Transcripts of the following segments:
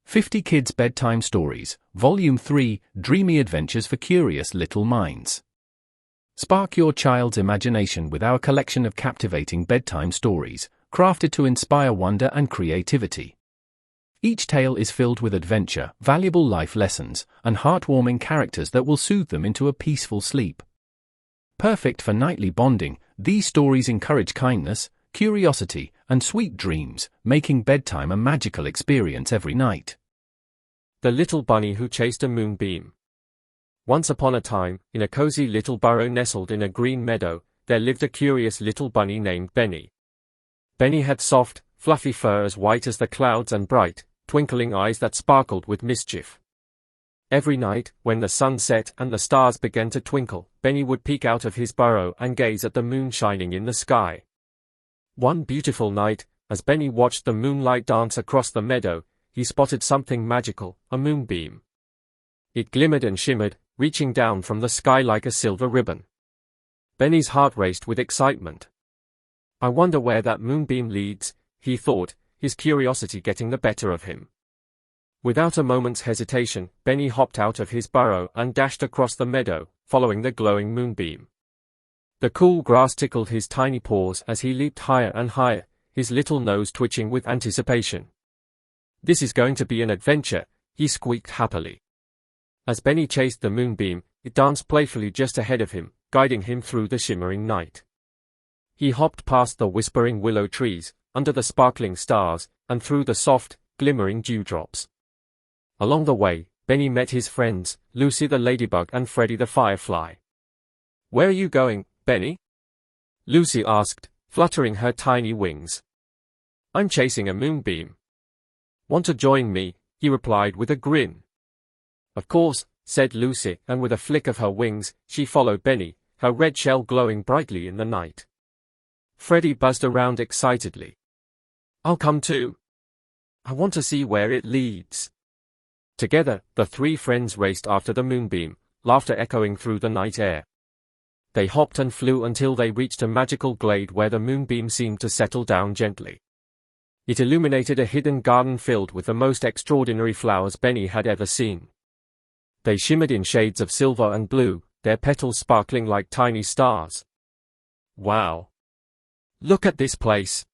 50 Kids Bedtime Stories, Volume 3, Dreamy Adventures for Curious Little Minds. Spark your child's imagination with our collection of captivating bedtime stories, crafted to inspire wonder and creativity. Each tale is filled with adventure, valuable life lessons, and heartwarming characters that will soothe them into a peaceful sleep. Perfect for nightly bonding, these stories encourage kindness, curiosity, and sweet dreams, making bedtime a magical experience every night. The Little Bunny Who Chased a Moonbeam. Once upon a time, in a cozy little burrow nestled in a green meadow, there lived a curious little bunny named Benny. Benny had soft, fluffy fur as white as the clouds and bright, twinkling eyes that sparkled with mischief. Every night, when the sun set and the stars began to twinkle, Benny would peek out of his burrow and gaze at the moon shining in the sky. One beautiful night, as Benny watched the moonlight dance across the meadow, he spotted something magical, a moonbeam. It glimmered and shimmered, reaching down from the sky like a silver ribbon. Benny's heart raced with excitement. I wonder where that moonbeam leads, he thought, his curiosity getting the better of him. Without a moment's hesitation, Benny hopped out of his burrow and dashed across the meadow, following the glowing moonbeam. The cool grass tickled his tiny paws as he leaped higher and higher, his little nose twitching with anticipation. This is going to be an adventure, he squeaked happily. As Benny chased the moonbeam, it danced playfully just ahead of him, guiding him through the shimmering night. He hopped past the whispering willow trees, under the sparkling stars, and through the soft, glimmering dewdrops. Along the way, Benny met his friends, Lucy the ladybug and Freddie the firefly. "Where are you going, Benny?" Lucy asked, fluttering her tiny wings. "I'm chasing a moonbeam." "Want to join me?" he replied with a grin. "Of course," said Lucy, and with a flick of her wings, she followed Benny, her red shell glowing brightly in the night. Freddie buzzed around excitedly. "I'll come too. I want to see where it leads." Together, the three friends raced after the moonbeam, laughter echoing through the night air. They hopped and flew until they reached a magical glade where the moonbeam seemed to settle down gently. It illuminated a hidden garden filled with the most extraordinary flowers Benny had ever seen. They shimmered in shades of silver and blue, their petals sparkling like tiny stars. "Wow! Look at this place!"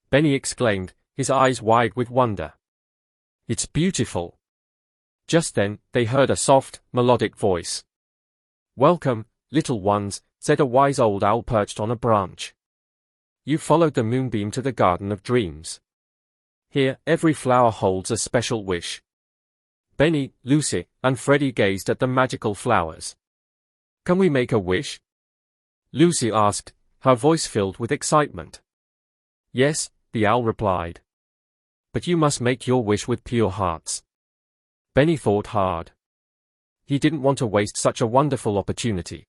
Benny exclaimed, his eyes wide with wonder. "It's beautiful." Just then, they heard a soft, melodic voice. "Welcome, little ones," said a wise old owl perched on a branch. "You followed the moonbeam to the Garden of Dreams. Here, every flower holds a special wish." Benny, Lucy, and Freddie gazed at the magical flowers. "Can we make a wish?" Lucy asked, her voice filled with excitement. "Yes," the owl replied. "But you must make your wish with pure hearts." Benny thought hard. He didn't want to waste such a wonderful opportunity.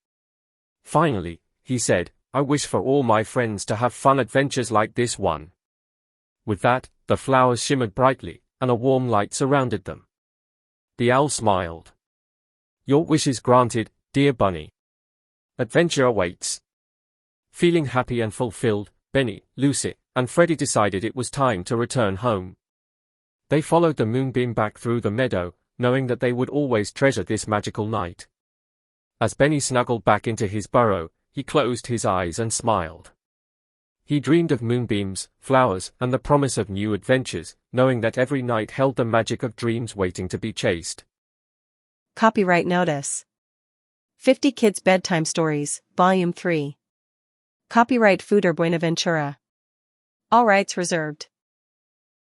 Finally, he said, "I wish for all my friends to have fun adventures like this one." With that, the flowers shimmered brightly, and a warm light surrounded them. The owl smiled. "Your wish is granted, dear bunny. Adventure awaits." Feeling happy and fulfilled, Benny, Lucy, and Freddie decided it was time to return home. They followed the moonbeam back through the meadow, knowing that they would always treasure this magical night. As Benny snuggled back into his burrow, he closed his eyes and smiled. He dreamed of moonbeams, flowers, and the promise of new adventures, knowing that every night held the magic of dreams waiting to be chased. Copyright notice. 50 Kids Bedtime Stories, Volume 3. Copyright Fuder Buenaventura. All rights reserved.